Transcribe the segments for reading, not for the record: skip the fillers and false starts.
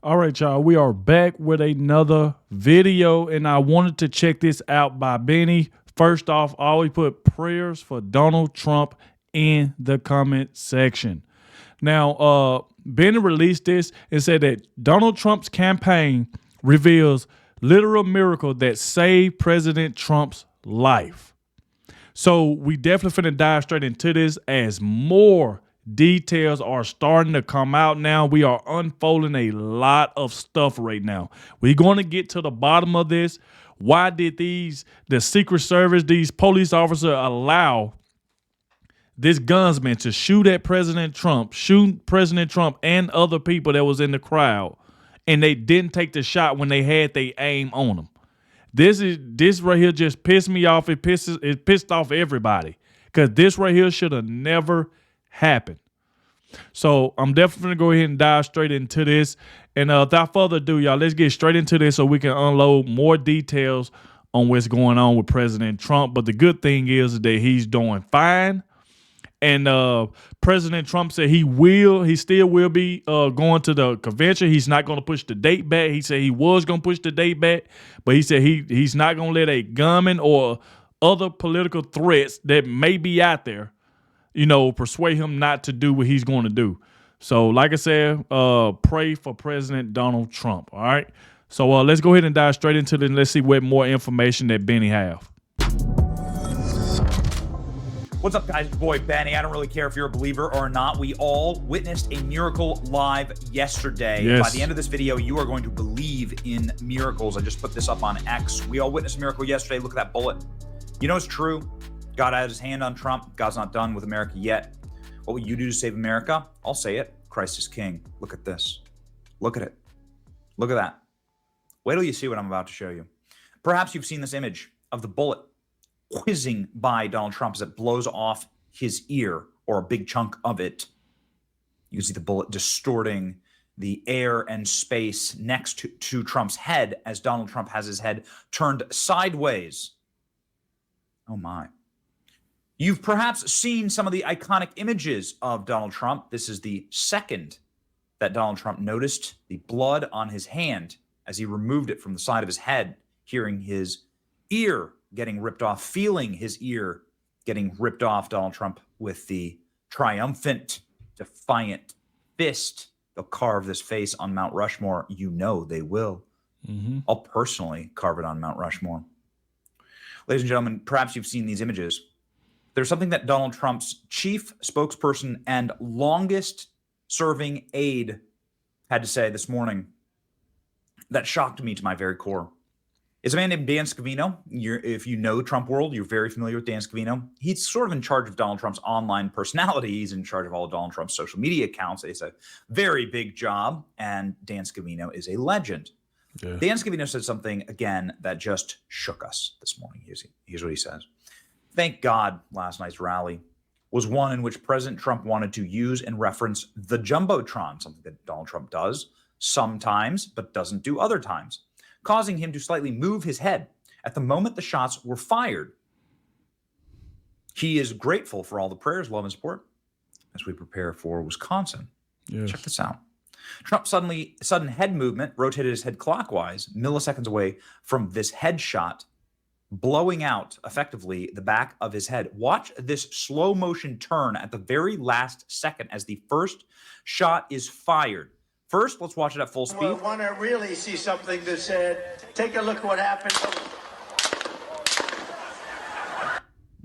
All right, y'all, we are back with another video, and I wanted to check this out by Benny. First off, I always put prayers for Donald Trump in the comment section. Now, Benny released this and said that Donald Trump's campaign reveals literal miracle that saved President Trump's life. So we definitely finna dive straight into this as more details are starting to come out now. We are unfolding a lot of stuff right now. We're going to get to the bottom of this. Why did the Secret Service, these police officers allow this gunsman to shoot at President Trump and other people that was in the crowd, and they didn't take the shot when they had their aim on them? This right here just pissed me off. It pissed off everybody, because this right here should have never happened. So I'm definitely gonna go ahead and dive straight into this. And without further ado, y'all, let's get straight into this so we can unload more details on what's going on with President Trump. But the good thing is that he's doing fine. And President Trump said he still will be going to the convention. He's not going to push the date back. He said he was going to push the date back, but he said he's not going to let a gunman or other political threats that may be out there, persuade him not to do what he's going to do. So like I said, pray for President Donald Trump. All right. So let's go ahead and dive straight into it, and let's see what more information that Benny have. What's up, guys? It's your boy Benny. I don't really care if you're a believer or not. We all witnessed a miracle live yesterday. Yes. By the end of this video, you are going to believe in miracles. I just put this up on X. We all witnessed a miracle yesterday. Look at that bullet. You know it's true. God had his hand on Trump. God's not done with America yet. What will you do to save America? I'll say it. Christ is king. Look at this. Look at it. Look at that. Wait till you see what I'm about to show you. Perhaps you've seen this image of the bullet whizzing by Donald Trump as it blows off his ear, or a big chunk of it. You can see the bullet distorting the air and space next to Trump's head as Donald Trump has his head turned sideways. Oh my. You've perhaps seen some of the iconic images of Donald Trump. This is the second that Donald Trump noticed the blood on his hand as he removed it from the side of his head, hearing his ear getting ripped off, feeling his ear getting ripped off. Donald Trump with the triumphant, defiant fist. They'll carve this face on Mount Rushmore. You know they will. I'll personally carve it on Mount Rushmore. Ladies and gentlemen, perhaps you've seen these images. There's something that Donald Trump's chief spokesperson and longest serving aide had to say this morning that shocked me to my very core. It's a man named Dan Scavino. If you know Trump world, you're very familiar with Dan Scavino. He's sort of in charge of Donald Trump's online personality. He's in charge of all of Donald Trump's social media accounts. It's a very big job, and Dan Scavino is a legend. Yeah. Dan Scavino said something, again, that just shook us this morning. Here's what he says. Thank God last night's rally was one in which President Trump wanted to use and reference the Jumbotron, something that Donald Trump does sometimes but doesn't do other times, causing him to slightly move his head at the moment the shots were fired. He is grateful for all the prayers, love, and support as we prepare for Wisconsin. Yes. Check this out. Trump's sudden head movement rotated his head clockwise, milliseconds away from this headshot, blowing out effectively the back of his head. Watch this slow motion turn at the very last second as the first shot is fired. First, let's watch it at full speed. Well, want to really see something that said, take a look at what happened.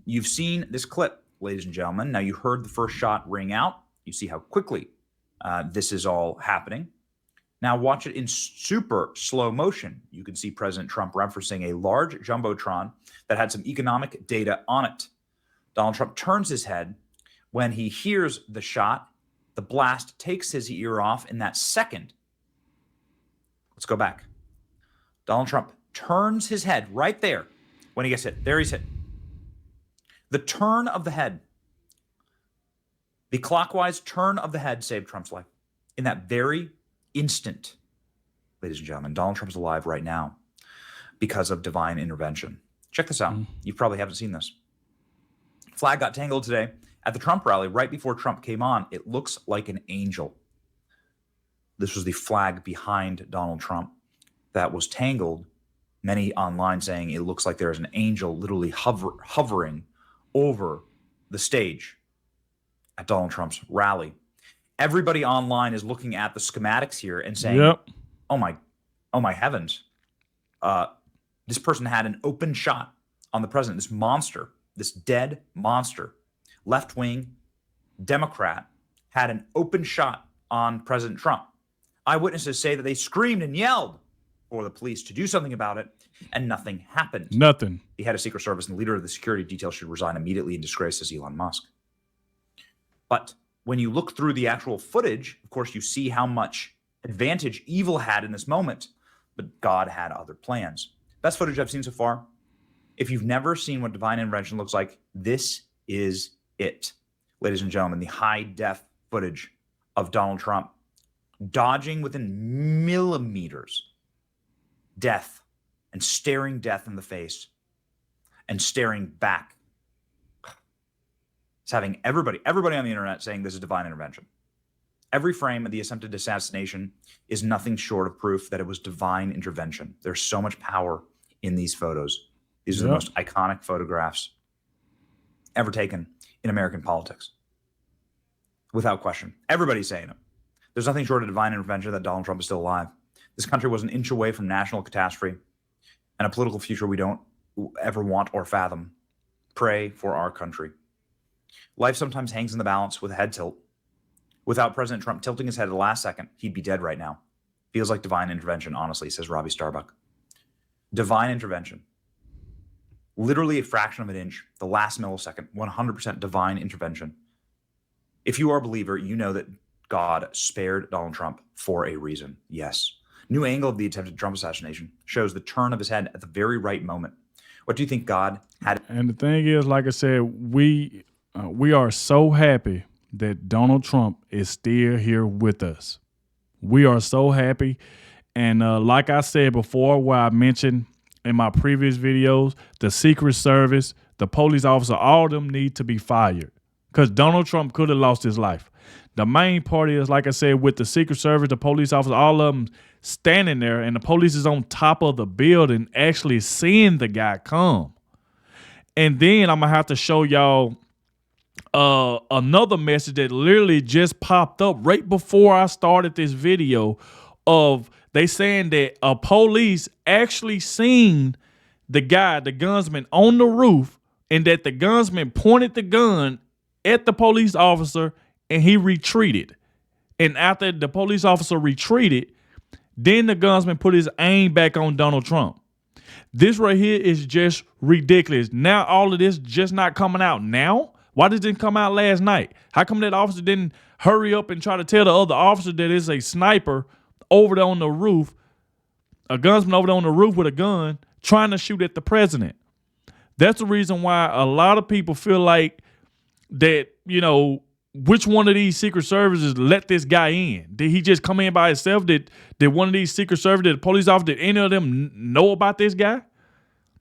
You've seen this clip, ladies and gentlemen. Now, you heard the first shot ring out. You see how quickly this is all happening. Now, watch it in super slow motion. You can see President Trump referencing a large Jumbotron that had some economic data on it. Donald Trump turns his head. When he hears the shot, the blast takes his ear off in that second. Let's go back. Donald Trump turns his head right there when he gets hit. There he's hit. The turn of the head, the clockwise turn of the head saved Trump's life. In that very instant, ladies and gentlemen, Donald Trump's alive right now because of divine intervention. Check this out. You probably haven't seen this. Flag got tangled today at the Trump rally right before Trump came on. It looks like an angel. This was the flag behind Donald Trump that was tangled. Many online saying it looks like there's an angel literally hovering over the stage at Donald Trump's rally. Everybody online is looking at the schematics here and saying, Yep. oh my heavens. This person had an open shot on the president, this monster, this dead monster, left-wing Democrat, had an open shot on President Trump. Eyewitnesses say that they screamed and yelled for the police to do something about it, and nothing happened. Nothing. The head of Secret Service and leader of the security detail should resign immediately in disgrace, says Elon Musk. But when you look through the actual footage, of course, you see how much advantage evil had in this moment, but God had other plans. Best footage I've seen so far. If you've never seen what divine intervention looks like, this is it. Ladies and gentlemen, the high-def footage of Donald Trump dodging within millimeters death and staring death in the face and staring back. It's having everybody on the internet saying this is divine intervention. Every frame of the attempted assassination is nothing short of proof that it was divine intervention. There's so much power in these photos. These are the most iconic photographs ever taken in American politics. Without question. Everybody's saying it. There's nothing short of divine intervention that Donald Trump is still alive. This country was an inch away from national catastrophe and a political future we don't ever want or fathom. Pray for our country. Life sometimes hangs in the balance with a head tilt. Without President Trump tilting his head at the last second, he'd be dead right now. Feels like divine intervention, honestly, says Robbie Starbuck. Divine intervention. Literally a fraction of an inch, the last millisecond, 100% divine intervention. If you are a believer, you know that God spared Donald Trump for a reason. Yes. New angle of the attempted Trump assassination shows the turn of his head at the very right moment. What do you think God had? And the thing is, like I said, we are so happy that Donald Trump is still here with us. We are so happy. And like I said before, where I mentioned in my previous videos, the Secret Service, the police officer, all of them need to be fired because Donald Trump could have lost his life. The main part is, like I said, with the Secret Service, the police officer, all of them standing there, and the police is on top of the building actually seeing the guy come. And then I'm going to have to show y'all another message that literally just popped up right before I started this video of they saying that a police actually seen the guy, the gunsman, on the roof, and that the gunsman pointed the gun at the police officer and he retreated. And after the police officer retreated, then the gunsman put his aim back on Donald Trump. This right here is just ridiculous. Now all of this just not coming out now? Why did it didn't come out last night? How come that officer didn't hurry up and try to tell the other officer that it's a sniper over there on the roof, a gunsman over there on the roof with a gun trying to shoot at the president? That's the reason why a lot of people feel like that, you know, which one of these Secret Services let this guy in? Did he just come in by himself? Did one of these Secret Service, did the police officer, did any of them know about this guy?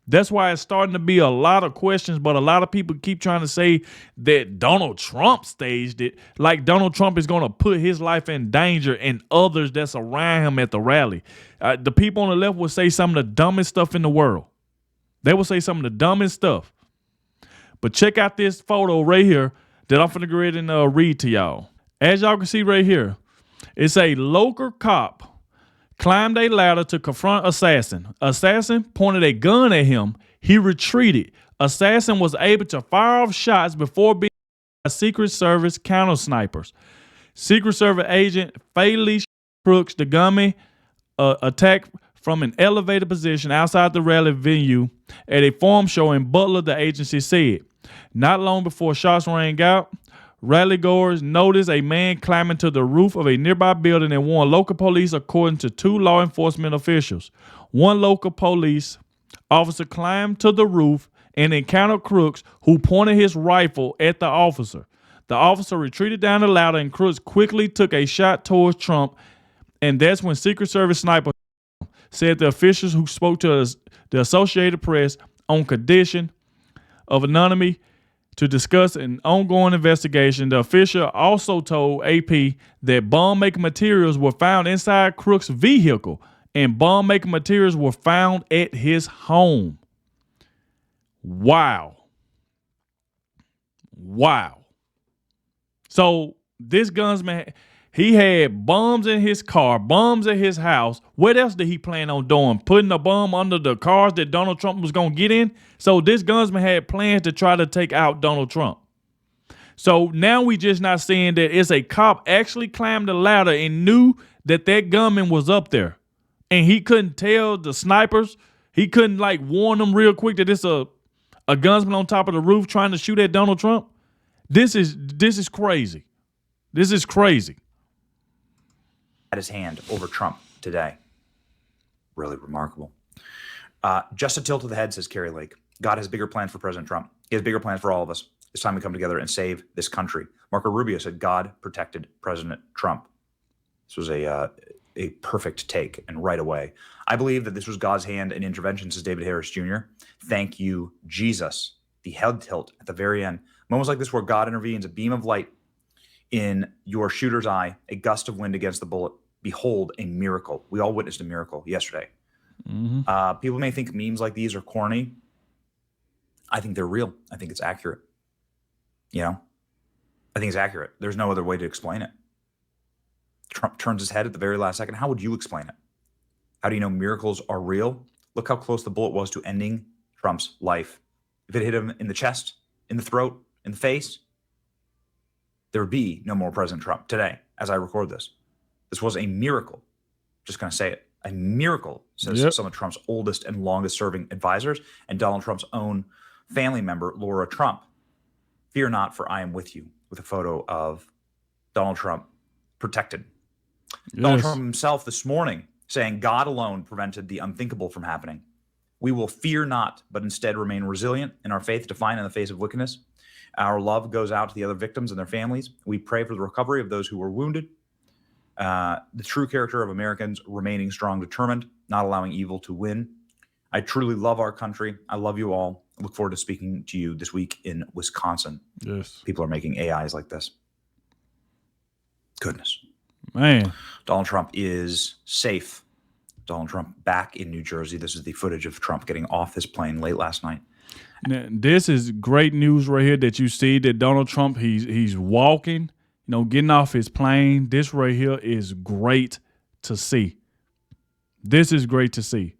That's why it's starting to be a lot of questions, but a lot of people keep trying to say that Donald Trump staged it, like Donald Trump is going to put his life in danger and others that's around him at the rally. The people on the left will say some of the dumbest stuff in the world. They will say some of the dumbest stuff. But check out this photo right here that I'm finna go ahead and read to y'all. As y'all can see right here, it's a local cop climbed a ladder to confront assassin. Assassin pointed a gun at him. He retreated. Assassin was able to fire off shots before being by Secret Service counter snipers. Secret Service agent fatally Crooks, the gunman, attacked from an elevated position outside the rally venue at a farm show in Butler, the agency said. Not long before shots rang out, rally-goers noticed a man climbing to the roof of a nearby building and warned local police, according to two law enforcement officials. One local police officer climbed to the roof and encountered Crooks, who pointed his rifle at the officer. The officer retreated down the ladder and Crooks quickly took a shot towards Trump, and that's when Secret Service sniper said the officials who spoke to the Associated Press on condition of anonymity to discuss an ongoing investigation. The official also told AP that bomb-making materials were found inside Crook's vehicle and bomb-making materials were found at his home. Wow. So this gunsman, he had bombs in his car, bombs at his house. What else did he plan on doing? Putting a bomb under the cars that Donald Trump was going to get in? So this gunsman had plans to try to take out Donald Trump. So now we just not seeing that it's a cop actually climbed the ladder and knew that gunman was up there. And he couldn't tell the snipers. He couldn't like warn them real quick that it's a gunsman on top of the roof trying to shoot at Donald Trump. This is crazy. This is crazy. At his hand over Trump today. Really remarkable. Just a tilt to the head, says Carrie Lake. God has bigger plans for President Trump. He has bigger plans for all of us. It's time we come together and save this country. Marco Rubio said God protected President Trump. This was a perfect take, and right away. I believe that this was God's hand and intervention, says David Harris Jr. Thank you, Jesus. The head tilt at the very end. Moments like this where God intervenes, a beam of light in your shooter's eye, a gust of wind against the bullet. Behold, a miracle. We all witnessed a miracle yesterday. Mm-hmm. People may think memes like these are corny. I think they're real. I think it's accurate. You know? I think it's accurate. There's no other way to explain it. Trump turns his head at the very last second. How would you explain it? How do you know miracles are real? Look how close the bullet was to ending Trump's life. If it hit him in the chest, in the throat, in the face, there would be no more President Trump today as I record this. This was a miracle. Just going to say it. A miracle, says some of Trump's oldest and longest serving advisors and Donald Trump's own family member, Laura Trump. Fear not, for I am with you, with a photo of Donald Trump protected. Yes. Donald Trump himself this morning saying God alone prevented the unthinkable from happening. We will fear not, but instead remain resilient in our faith, defiant in the face of wickedness. Our love goes out to the other victims and their families. We pray for the recovery of those who were wounded. The true character of Americans remaining strong, determined, not allowing evil to win. I truly love our country. I love you all. I look forward to speaking to you this week in Wisconsin. Yes. People are making AIs like this. Goodness. Man. Donald Trump is safe. Donald Trump back in New Jersey. This is the footage of Trump getting off his plane late last night. Now, this is great news right here that you see that Donald Trump, he's walking, getting off his plane. This right here is great to see. This is great to see.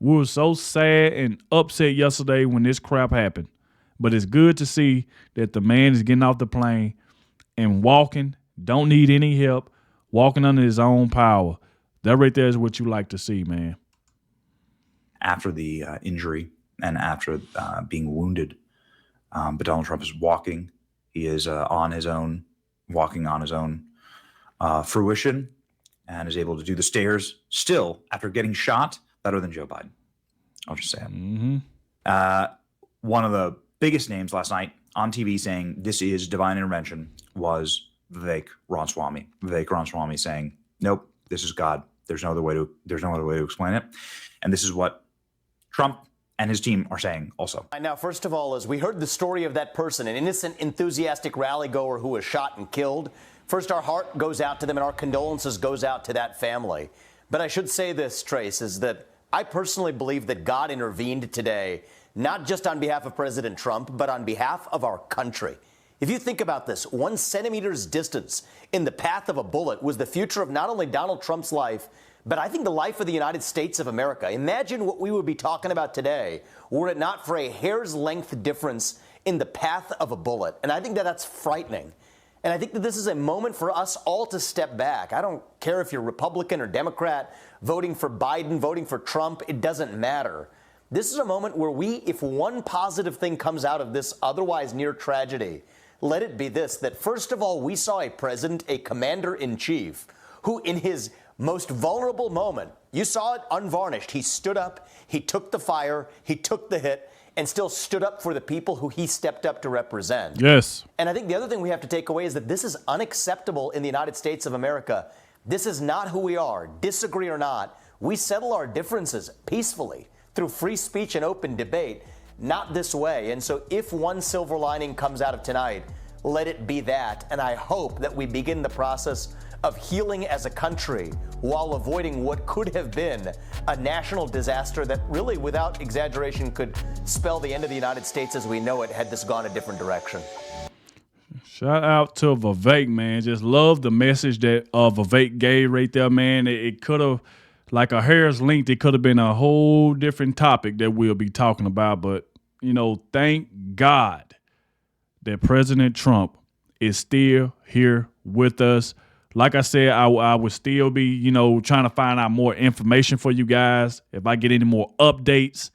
We were so sad and upset yesterday when this crap happened. But it's good to see that the man is getting off the plane and walking, don't need any help, walking under his own power. That right there is what you like to see, man. After the injury and after being wounded, but Donald Trump is walking. He is on his own, walking on his own fruition, and is able to do the stairs still after getting shot better than Joe Biden. I'll just say it. Mm-hmm. One of the biggest names last night on TV saying this is divine intervention was Vivek Ramaswamy. Vivek Ramaswamy saying, "Nope, this is God. There's no other way to explain it." And this is what Trump and his team are saying also. Now, first of all, as we heard the story of that person, an innocent, enthusiastic rally goer who was shot and killed, first our heart goes out to them and our condolences goes out to that family. But I should say this, Trace, is that I personally believe that God intervened today, not just on behalf of President Trump, but on behalf of our country. If you think about this, 1 centimeter's distance in the path of a bullet was the future of not only Donald Trump's life, but I think the life of the United States of America. Imagine what we would be talking about today were it not for a hair's length difference in the path of a bullet. And I think that that's frightening. And I think that this is a moment for us all to step back. I don't care if you're Republican or Democrat, voting for Biden, voting for Trump, it doesn't matter. This is a moment where if one positive thing comes out of this otherwise near tragedy, let it be this, that first of all, we saw a president, a commander-in-chief, who in his most vulnerable moment, you saw it unvarnished. He stood up, he took the fire, he took the hit, and still stood up for the people who he stepped up to represent. Yes. And I think the other thing we have to take away is that this is unacceptable in the United States of America. This is not who we are. Disagree or not, we settle our differences peacefully through free speech and open debate. not this way. And so if one silver lining comes out of tonight, let it be that. And I hope that we begin the process of healing as a country while avoiding what could have been a national disaster that really, without exaggeration, could spell the end of the United States as we know it had this gone a different direction. Shout out to Vivek, man. Just love the message that Vivek gave right there, man. It could have, like a hair's length, it could have been a whole different topic that we'll be talking about. But, you know, thank God that President Trump is still here with us. Like I said, I would still be, you know, trying to find out more information for you guys. If I get any more updates,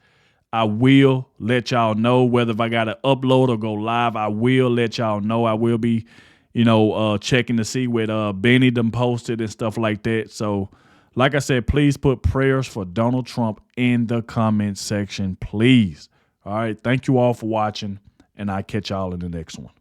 I will let y'all know. Whether if I got to upload or go live, I will let y'all know. I will be, you know, checking to see what Benny done posted and stuff like that. So, like I said, please put prayers for Donald Trump in the comment section, please. All right. Thank you all for watching, and I'll catch y'all in the next one.